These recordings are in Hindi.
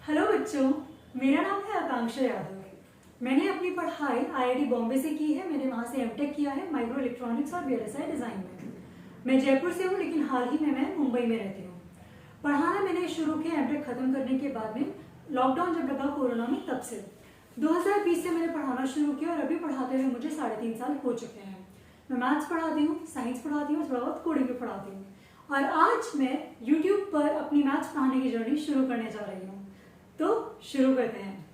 हेलो बच्चों, मेरा नाम है आकांक्षा यादव। मैंने अपनी पढ़ाई आईआईटी बॉम्बे से की है। मैंने वहाँ से एमटेक किया है माइक्रो इलेक्ट्रॉनिक्स और वीएलएसआई डिज़ाइन में। मैं जयपुर से हूँ, लेकिन हाल ही में मैं मुंबई में रहती हूँ। पढ़ाना मैंने शुरू किया एमटेक खत्म करने के बाद में, लॉकडाउन जब लगा कोरोना में, तब से 2020 से मैंने पढ़ाना शुरू किया और अभी पढ़ाते हुए मुझे 3.5 साल हो चुके हैं। मैं मैथ्स पढ़ाती हूँ, साइंस पढ़ाती हूँ, थोड़ा बहुत कोडिंग भी पढ़ाती हूँ और आज मैं यूट्यूब पर अपनी मैथ्स पढ़ाने की जर्नी शुरू करने जा रही हूँ। तो शुरू करते हैं।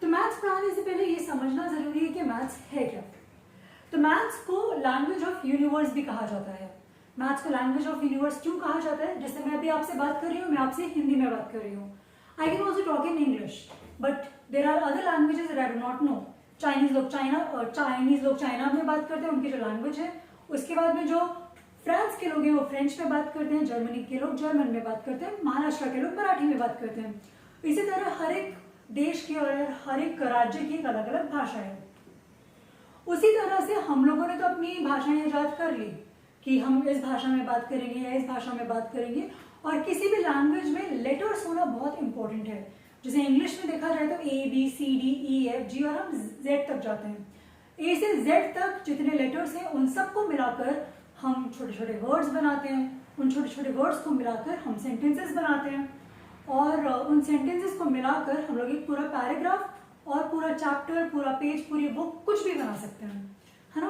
तो मैथ्स पढ़ाने से पहले ये समझना जरूरी है कि मैथ्स है क्या। तो मैथ्स को लैंग्वेज ऑफ यूनिवर्स भी कहा जाता है। मैथ्स को लैंग्वेज ऑफ यूनिवर्स क्यों कहा जाता है? जैसे मैं अभी आपसे बात कर रही हूँ, मैं आपसे हिंदी में बात कर रही हूँ। I can also talk in English, but there are other languages that I do not know. Chinese लोग चाइना में बात करते हैं, उनकी जो लैंग्वेज है। उसके बाद में जो फ्रांस के लोग हैं वो फ्रेंच में बात करते हैं, जर्मनी के लोग जर्मन में बात करते हैं, महाराष्ट्र के लोग मराठी में बात करते हैं। इसी तरह हर एक देश की और हर एक राज्य की एक अलग अलग भाषा है। उसी तरह से हम लोगों ने तो अपनी भाषाएं ईजाद कर ली कि हम इस भाषा में बात करेंगे या इस भाषा में बात करेंगे। और किसी भी लैंग्वेज में लेटर्स होना बहुत इंपॉर्टेंट है। जैसे इंग्लिश में देखा जाए तो ABCDEFG और हम Z तक जाते हैं। A से Z तक जितने लेटर्स हैं उन सबको मिलाकर हम छोटे छोटे वर्ड्स बनाते हैं। उन छोटे छोटे वर्ड्स को मिलाकर हम सेंटेंसेस बनाते हैं और उन सेंटेंसेस को मिलाकर हम लोग एक पूरा पैराग्राफ और पूरा चैप्टर, पूरा पेज, पूरी बुक कुछ भी बना सकते हैं, है ना।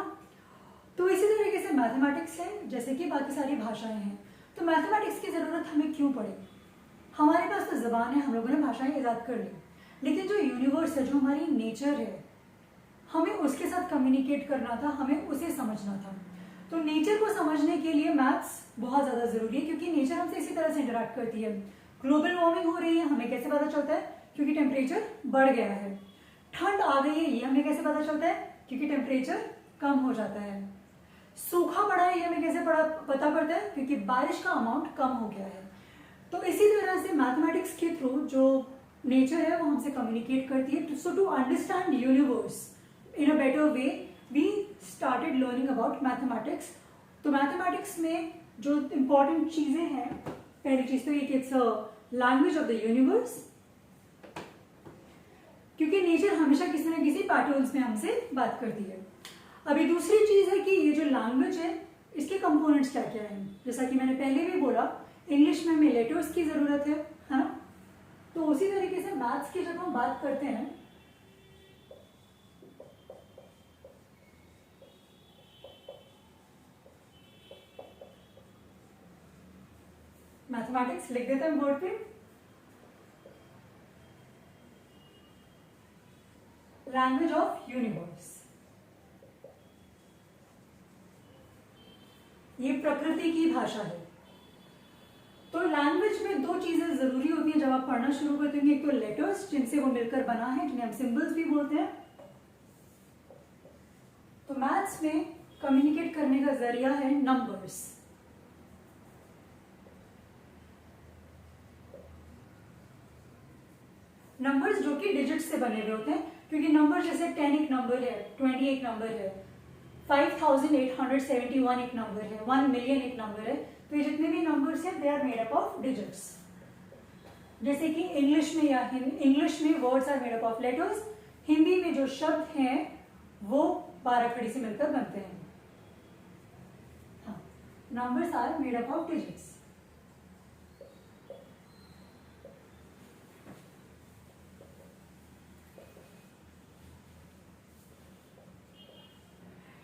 तो इसी तरीके से मैथमेटिक्स है, जैसे कि बाकी सारी भाषाएं हैं। तो मैथमेटिक्स की ज़रूरत हमें क्यों पड़ी? हमारे पास तो ज़बान है, हम लोगों ने भाषाएं ईजाद कर ली, लेकिन जो यूनिवर्स है, जो हमारी नेचर है, हमें उसके साथ कम्युनिकेट करना था, हमें उसे समझना था। तो नेचर को समझने के लिए मैथ्स बहुत ज़्यादा ज़रूरी है, क्योंकि नेचर हमसे इसी तरह से इंटरेक्ट करती है। ग्लोबल वार्मिंग हो रही है, हमें कैसे पता चलता है? क्योंकि टेम्परेचर बढ़ गया है। ठंड आ गई है, ये हमें कैसे पता चलता है? क्योंकि टेम्परेचर कम हो जाता है। सूखा पड़ा है, ये हमें कैसे पता पड़ता है? क्योंकि बारिश का अमाउंट कम हो गया है। तो इसी तरह से मैथमेटिक्स के थ्रू जो नेचर है वो हमसे कम्युनिकेट करती है। So to understand universe in a better way we started learning about mathematics. तो मैथमेटिक्स में जो इंपॉर्टेंट चीजें हैं, पहली चीज तो ये कि it's a language of the universe, क्योंकि नेचर हमेशा किसी न किसी पैटर्न्स में हमसे बात करती है। अभी दूसरी चीज है कि ये जो लैंग्वेज है, इसके कंपोनेंट्स क्या क्या हैं। जैसा कि मैंने पहले भी बोला, इंग्लिश में हमें लेटर्स की जरूरत है ना। तो उसी तरीके से मैथ्स की जब हम बात करते हैं, मैथमेटिक्स लिख देते हैं बोर्ड पे, लैंग्वेज ऑफ यूनिवर्स। ये प्रकृति की भाषा है। तो लैंग्वेज में दो चीजें जरूरी होती हैं जब आप पढ़ना शुरू करते हैं। एक तो लेटर्स, जिनसे वो मिलकर बना है, जिन्हें हम सिंबल्स भी बोलते हैं। तो मैथ्स में कम्युनिकेट करने का जरिया है नंबर्स। नंबर्स जो कि डिजिट्स से बने हुए होते हैं, क्योंकि नंबर जैसे 10 एक नंबर है, 20 एक नंबर है, 5871 एक नंबर है, 1 मिलियन एक नंबर है। तो ये जितने भी नंबर्स हैं, they are made up of digits. जैसे कि इंग्लिश में words are made up of letters. Hindi में जो शब्द हैं वो 12 खड़ी से मिलकर बनते हैं। हाँ, numbers are made up of digits.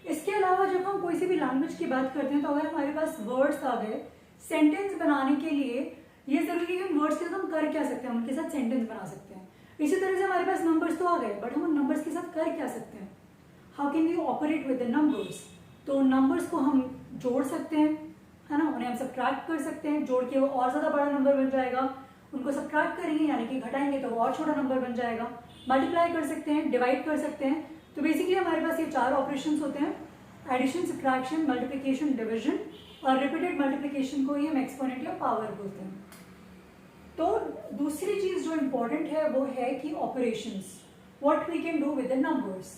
इसके अलावा जब हम कोई सी भी लैंग्वेज की बात करते हैं, तो अगर हमारे पास वर्ड्स आ गए, सेंटेंस बनाने के लिए ये जरूरी है कि वर्ड्स के साथ हम कर क्या सकते हैं, हम उनके साथ सेंटेंस बना सकते हैं। इसी तरह से हमारे पास नंबर्स तो आ गए, बट हम उन नंबर्स के साथ कर क्या सकते हैं? How can we operate with the numbers? तो नंबर्स को हम जोड़ सकते हैं, है ना, उन्हें हम सब्ट्रैक्ट कर सकते हैं। जोड़ के वो और ज्यादा बड़ा नंबर बन जाएगा। उनको सब्ट्रैक्ट करेंगे यानी कि घटाएंगे तो वो और छोटा नंबर बन जाएगा। मल्टीप्लाई कर सकते हैं, डिवाइड कर सकते हैं। तो बेसिकली हमारे पास ये 4 ऑपरेशंस होते हैं: एडिशन, सब्ट्रैक्शन, मल्टीप्लिकेशन, डिवीजन। और रिपीटेड मल्टीप्लिकेशन को ही हम एक्सपोनेंट या पावर बोलते हैं। तो दूसरी चीज जो इंपॉर्टेंट है वो है कि operations, what we can do with the numbers.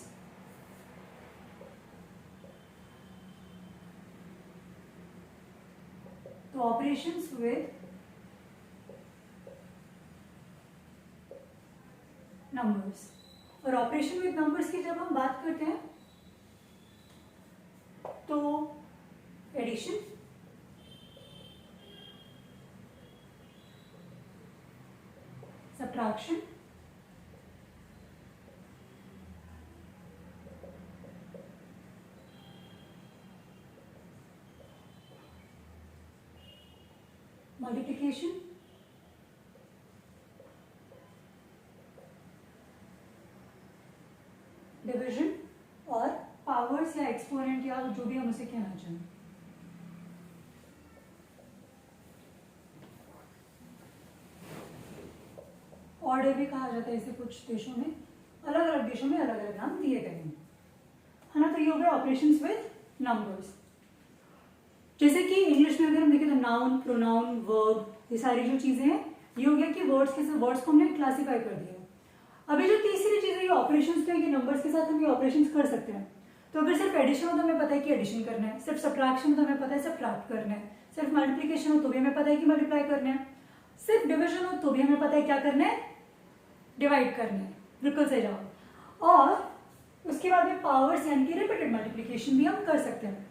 तो ऑपरेशंस विद नंबर्स। और ऑपरेशन विद नंबर्स की जब हम बात करते हैं तो एडिशन, सब्ट्रैक्शन, मल्टीप्लिकेशन, डिवीजन और पावर्स या एक्सपोनेंट या जो भी हम उसे कहना चाहें। ऑर्डर भी कहा जाता है इसे, कुछ देशों में, अलग अलग देशों में अलग अलग नाम दिए गए हैं, है ना। तो ये हो गया ऑपरेशंस विद नंबर्स। जैसे कि इंग्लिश में अगर हम देखें तो नाउन, प्रोनाउन, वर्ब, ये सारी जो चीजें हैं, ये हो गया कि वर्ड्स को हमने क्लासीफाई कर दिया। अभी जो तीसरी चीज है ये ऑपरेशंस पे है कि नंबर्स के साथ हम ये ऑपरेशंस कर सकते हैं। तो अगर सिर्फ एडिशन हो तो हमें पता है कि एडिशन करना है, सिर्फ सब्ट्रैक्शन हो तो हमें पता है सब्ट्रैक्ट करना है, सिर्फ मल्टीप्लिकेशन हो तो भी हमें पता है कि मल्टीप्लाई करना है, सिर्फ डिविजन हो तो भी हमें पता है क्या करना है, डिवाइड करना है। बिल्कुल सही जवाब। और उसके बाद में पावर्स यानी कि रिपीटेड मल्टीप्लिकेशन भी हम कर सकते हैं।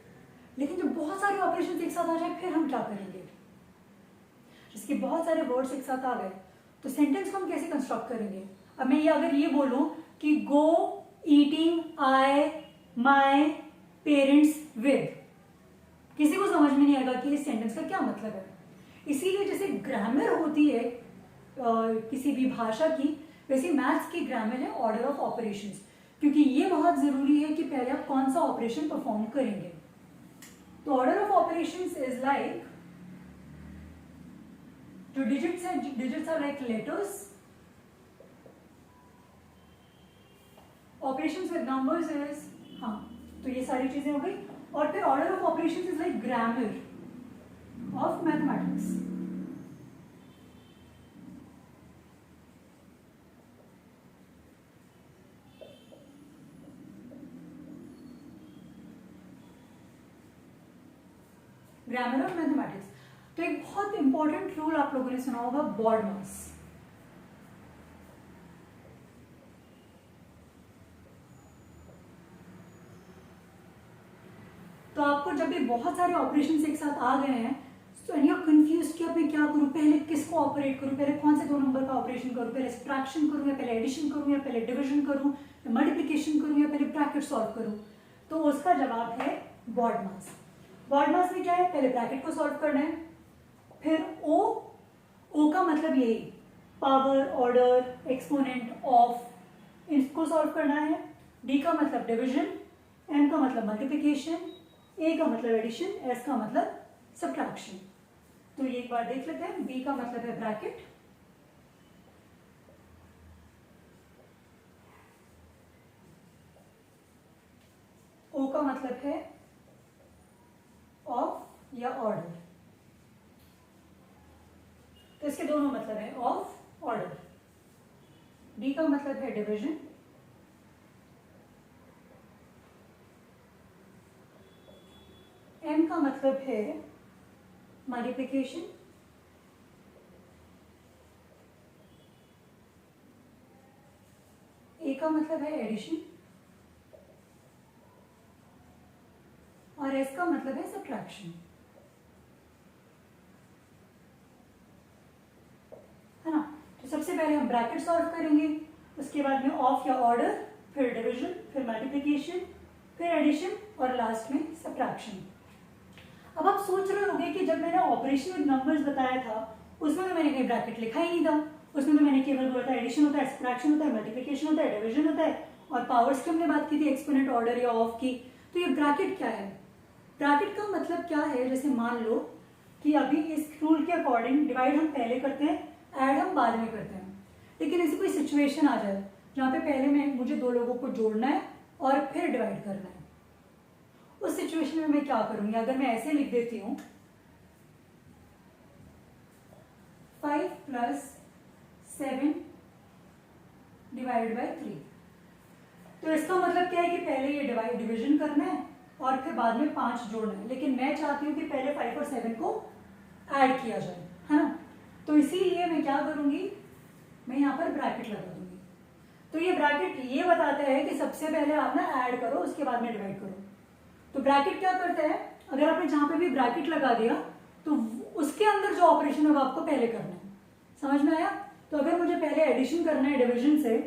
लेकिन जब बहुत सारे ऑपरेशन एक साथ आ जाए फिर हम क्या करेंगे? जिसके बहुत सारे वर्ड्स एक साथ आ गए तो सेंटेंस को हम कैसे कंस्ट्रक्ट करेंगे? अब मैं ये अगर ये बोलूं कि go eating I my parents with, किसी को समझ में नहीं आएगा कि इस सेंटेंस का क्या मतलब है। इसीलिए जैसे ग्रामर होती है किसी भी भाषा की, वैसे मैथ्स की ग्रामर है ऑर्डर ऑफ ऑपरेशंस, क्योंकि ये बहुत जरूरी है कि पहले आप कौन सा ऑपरेशन परफॉर्म करेंगे। तो order of operations is like, जो digits are like letters, operations with numbers is, हाँ तो ये सारी चीजें हो गई। और फिर order of operations is like grammar of mathematics. Grammar of mathematics. तो एक बहुत इंपॉर्टेंट रूल आप लोगों ने सुना होगा, बॉडमास। तो आपको जब भी बहुत सारे ऑपरेशंस एक साथ आ गए हैं तो यू आर कंफ्यूज कि अब मैं क्या करूं, पहले किसको ऑपरेट करूं, पहले कौन से दो नंबर का ऑपरेशन करूं, पहले सब्ट्रैक्शन करूं या पहले एडिशन करूं या पहले डिवीजन करूं या मल्टीप्लिकेशन करूं या पहले ब्रैकेट सॉल्व करूं? तो उसका जवाब है बॉडमास। बॉडमास में क्या है, पहले ब्रैकेट को सॉल्व करना है, फिर ओ का मतलब यही पावर, ऑर्डर, एक्सपोनेंट, ऑफ, इसको सॉल्व करना है। डी का मतलब डिवीजन, एम का मतलब मल्टीप्लिकेशन, ए का मतलब एडिशन, एस का मतलब सब्ट्रैक्शन। तो ये एक बार देख लेते हैं। बी का मतलब है ब्रैकेट, ओ का मतलब है ऑफ या ऑर्डर, तो इसके दोनों मतलब है ऑफ, ऑर्डर। डी का मतलब है डिवीजन, एम का मतलब है मल्टीप्लिकेशन, ए का मतलब है एडिशन और एस का मतलब है सब्ट्रैक्शन, है ना। तो सबसे पहले हम ब्रैकेट सॉल्व करेंगे, उसके बाद में ऑफ या ऑर्डर, फिर डिवीजन, फिर मल्टीप्लिकेशन, फिर एडिशन और लास्ट में सब्ट्रैक्शन। अब आप सोच रहे होंगे कि जब मैंने ऑपरेशन विद नंबर्स बताया था उसमें तो मैंने कहीं ब्रैकेट लिखा ही नहीं था, उसमें तो मैंने केवल बोला था एडिशन होता है, सब्ट्रैक्शन होता है, मल्टीप्लिकेशन होता है, डिवीजन होता है और पावर्स की हमने बात की थी एक्सपोनेंट, ऑर्डर या ऑफ की। तो ये ब्रैकेट क्या है? ब्रैकेट का मतलब क्या है, जैसे मान लो कि अभी इस रूल के अकॉर्डिंग डिवाइड हम पहले करते हैं, ऐड हम बाद में करते हैं, लेकिन ऐसी कोई सिचुएशन आ जाए जहाँ पे पहले मुझे दो लोगों को जोड़ना है और फिर डिवाइड करना है, उस सिचुएशन में मैं क्या करूंगी? अगर मैं ऐसे लिख देती हूं 5 + 7 ÷ 3, तो इसका मतलब क्या है कि पहले ये डिवीजन करना है और फिर बाद में 5 जोड़ना है, लेकिन मैं चाहती हूं कि पहले 5 और 7 को ऐड किया जाए, है ना। तो इसीलिए मैं क्या करूंगी, मैं यहां पर ब्रैकेट लगा दूंगी। तो ये ब्रैकेट ये बताता है कि सबसे पहले आप ना ऐड करो, उसके बाद में डिवाइड करो। तो ब्रैकेट क्या करता है, अगर आपने जहां पे भी ब्रैकेट लगा दिया तो उसके अंदर जो ऑपरेशन है वो आपको पहले करना है। समझ में आया? तो अगर मुझे पहले एडिशन करना है डिवीजन से,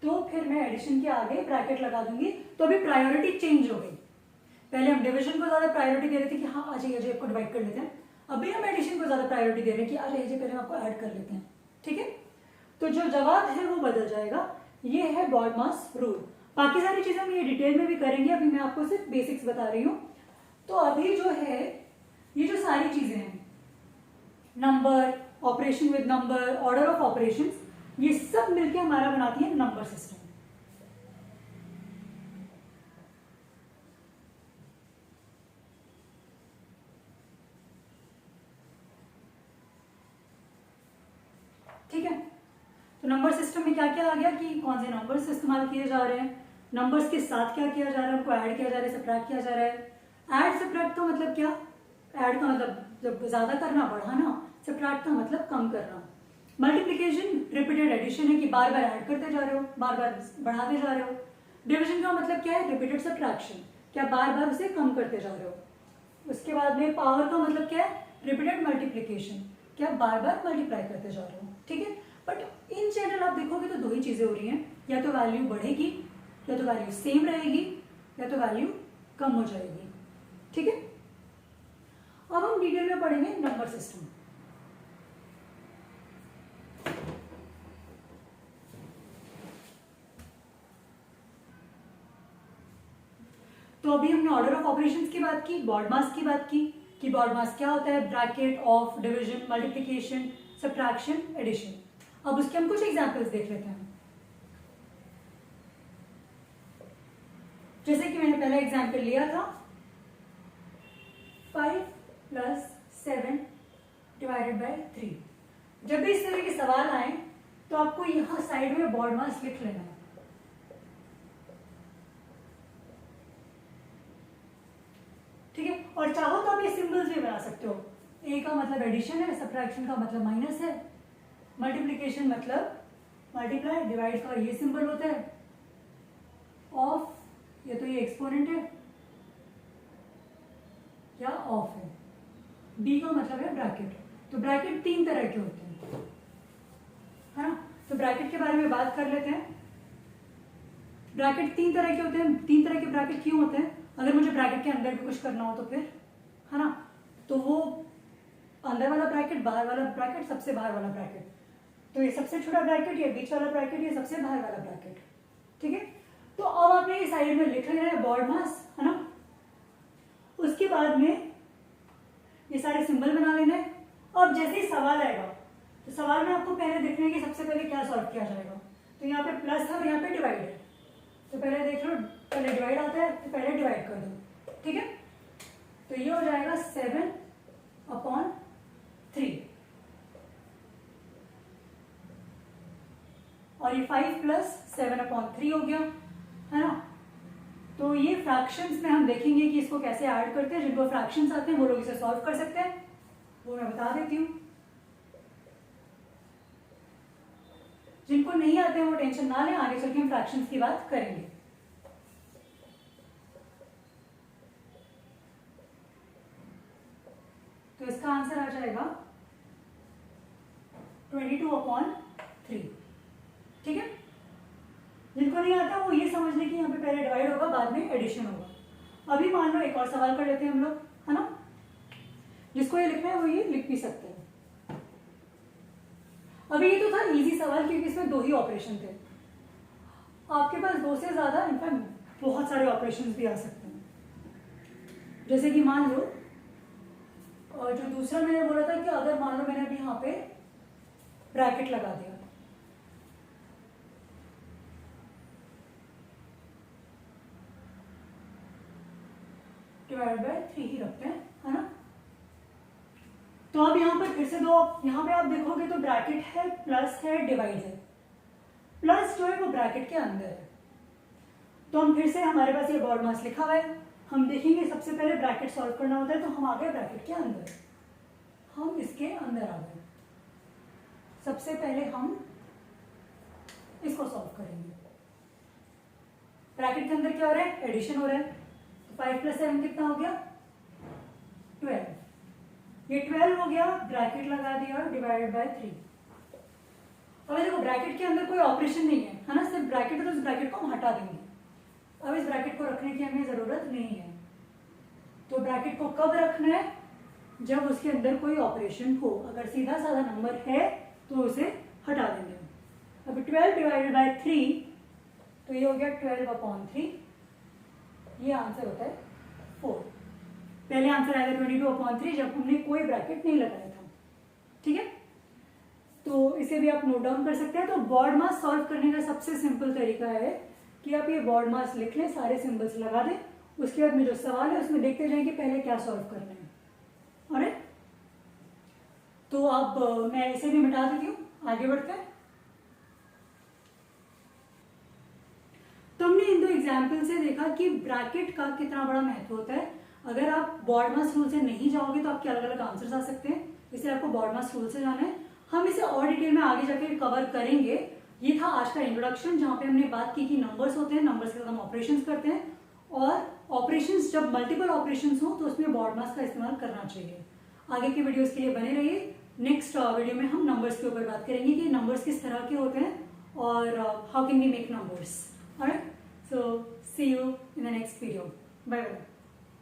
तो फिर मैं एडिशन के आगे ब्रैकेट लगा दूंगी। तो अभी प्रायोरिटी चेंज हो गई। पहले हम डिवीजन को ज्यादा प्रायोरिटी दे रहे थे कि हाँ आ जाइए अजय आपको डिवाइड कर लेते हैं, अभी हम एडिशन को ज्यादा प्रायोरिटी दे रहे हैं कि आ जाइए पहले हम आपको ऐड कर लेते हैं। ठीक है, तो जो जवाब है वो बदल जाएगा। ये है बॉडमास रूल। बाकी सारी चीजें हम ये डिटेल में भी करेंगे, अभी मैं आपको सिर्फ बेसिक्स बता रही हूँ। तो अभी जो है ये जो सारी चीजें हैं, number, operation with number, order of operations, ये सब मिलके हमारा बनाती है नंबर सिस्टम। ठीक है, तो नंबर सिस्टम में क्या क्या आ गया कि कौन से नंबर्स इस्तेमाल किए जा रहे हैं, नंबर्स के साथ क्या किया जा रहा है, उनको ऐड किया जा रहा है, सबट्रैक्ट किया जा रहा है। ऐड सबट्रैक्ट का मतलब क्या, ऐड का मतलब जब ज्यादा करना, बढ़ाना, सबट्रैक्ट का मतलब कम करना। मल्टीप्लिकेशन रिपीटेड एडिशन है कि बार बार ऐड करते जा रहे हो, बार बार बढ़ाते जा रहे हो। डिविजन का मतलब क्या है, रिपीटेड सबट्रैक्शन, क्या बार बार उसे कम करते जा रहे हो। उसके बाद में पावर का मतलब क्या है, रिपीटेड मल्टीप्लिकेशन, क्या बार बार मल्टीप्लाई करते जा रहे हो। ठीक है, बट इन जनरल आप देखोगे तो दो ही चीजें हो रही हैं, या तो वैल्यू बढ़ेगी, या तो वैल्यू सेम रहेगी, या तो वैल्यू कम हो जाएगी। ठीक है, अब हम डिटेल में पढ़ेंगे नंबर सिस्टम। तो अभी हमने ऑर्डर ऑफ ऑपरेशंस की बात की, बॉडमास की बात की कि बॉडमास क्या होता है, bracket of division, multiplication, subtraction, addition. अब उसके हम कुछ एग्जांपल्स देख लेते हैं। जैसे कि मैंने पहला एग्जांपल लिया था 5 + 7 ÷ 3। जब भी इस तरह के सवाल आए तो आपको यहां साइड में बॉडमास लिख लेना है। ठीक है, और चाहो तो आप ये सिंबल्स भी बना सकते हो। ए का मतलब एडिशन है, सबट्रैक्शन का मतलब माइनस है, मल्टीप्लिकेशन मतलब मल्टीप्लाई, डिवाइड का ये सिंबल होता है, ऑफ या तो ये एक्सपोनेंट है या ऑफ है, बी का मतलब है ब्रैकेट। तो ब्रैकेट 3 तरह के होते हैं, है ना। तो ब्रैकेट के बारे में बात कर लेते हैं। ब्रैकेट 3 तरह के होते हैं। 3 तरह के ब्रैकेट क्यों होते हैं, अगर मुझे ब्रैकेट के अंदर भी कुछ करना हो तो फिर, है ना, तो वो अंदर वाला ब्रैकेट, बाहर वाला ब्रैकेट, सबसे बाहर वाला ब्रैकेट। तो ये सबसे छोटा ब्रैकेट, ये बीच वाला ब्रैकेट, ये सबसे बाहर वाला ब्रैकेट। ठीक है, तो अब आपने ये साइड में लिख लेना है बॉडमास, है ना। उसके बाद में ये सारे सिंबल बना लेना है। अब जैसे ही सवाल आएगा तो सवाल में आपको पहले देखना है कि सबसे पहले क्या सॉल्व किया जाएगा। तो यहाँ पे प्लस है और यहाँ पे डिवाइड है, तो पहले देख लो, पहले डिवाइड आता है तो पहले डिवाइड कर दो। ठीक है, तो ये हो जाएगा 7/3 और ये 5 + 7/3 हो गया, है ना। तो ये फ्रैक्शंस में हम देखेंगे कि इसको कैसे ऐड करते हैं। जिनको फ्रैक्शंस आते हैं वो लोग इसे सॉल्व कर सकते हैं, वो मैं बता देती हूँ। जिनको नहीं आते हैं वो टेंशन ना लें, आगे चल के हम फ्रैक्शंस की बात करेंगे। तो इसका आंसर आ जाएगा 22/3। ठीक है, जिनको नहीं आता वो ये समझ लें कि यहाँ पे पहले डिवाइड होगा, बाद में एडिशन होगा। अभी मान लो एक और सवाल कर लेते हैं हम लोग, है ना। जिसको ये लिखना है वो ये लिख भी सकते हैं। अभी ये तो था इजी सवाल क्योंकि इसमें 2 ही ऑपरेशन थे। आपके पास 2 से ज्यादा, इनफैक्ट बहुत सारे ऑपरेशंस भी आ सकते हैं। जैसे कि मान लो, और जो दूसरा मैंने बोला था कि अगर मान लो मैंने अभी यहाँ पे ब्रैकेट लगा दिया, /3 ही रखते हैं, है ना। तो अब यहाँ पर फिर से दो, यहाँ पे आप देखोगे तो ब्रैकेट है, प्लस है, डिवाइड है। प्लस जो है वो ब्रैकेट के अंदर है। तो हम फिर से, हमारे पास ये बॉडमास लिखा हुआ है, हम देखेंगे सबसे पहले ब्रैकेट सॉल्व करना होता है, तो हम आ गए ब्रैकेट के अंदर, हम इसके अंदर आ गए। सबसे पहले हम इसको सॉल्व करेंगे। ब्रैकेट के अंदर क्या हो रहा है, एडिशन हो रहा है, तो 5 + 7 कितना हो गया 12। ये 12 हो गया, ब्रैकेट लगा दिया, डिवाइडेड बाय 3। अब देखो ब्रैकेट के अंदर कोई ऑपरेशन नहीं है ना, सिर्फ ब्रैकेट है, तो इस ब्रैकेट को हम हटा देंगे। अब इस ब्रैकेट को रखने की हमें जरूरत नहीं है। तो ब्रैकेट को कब रखना है, जब उसके अंदर कोई ऑपरेशन हो। अगर सीधा साधा नंबर है तो उसे हटा देंगे। अब 12 डिवाइडेड बाय 3, तो ये हो गया 12/3। ये आंसर होता है 4। पहले आंसर आएगा 22/3 जब हमने कोई ब्रैकेट नहीं लगाया था। ठीक है, तो इसे भी आप नोट डाउन कर सकते हैं। तो बॉड मास सॉल्व करने का सबसे सिंपल तरीका है कि आप ये बॉड मास लिख लें, सारे सिंबल्स लगा दें, उसके बाद में जो सवाल है उसमें देखते जाएं कि पहले क्या सॉल्व करना है। ऑलराइट, तो अब मैं इसे भी मिटा देती हूँ, आगे बढ़ते हैं। तुमने इन दो एग्जाम्पल से देखा कि ब्रैकेट का कितना बड़ा महत्व होता है। अगर आप बॉड मास रूल से नहीं जाओगे तो आपके अलग अलग आंसर्स आ सकते हैं, इसलिए आपको बॉड मास रूल से जाना है। हम इसे और डिटेल में आगे जाके कवर करेंगे। ये था आज का इंट्रोडक्शन, जहां पे हमने बात की कि नंबर्स होते हैं, नंबर्स के साथ हम ऑपरेशंस करते हैं, और ऑपरेशंस जब मल्टीपल ऑपरेशंस हो तो उसमें बॉड मास का इस्तेमाल करना चाहिए। आगे के वीडियोस के लिए बने रहिए। नेक्स्ट वीडियो में हम नंबर्स के ऊपर बात करेंगे कि नंबर्स किस तरह के होते हैं और how can we make numbers. Alright, so see you in the next video. Bye bye.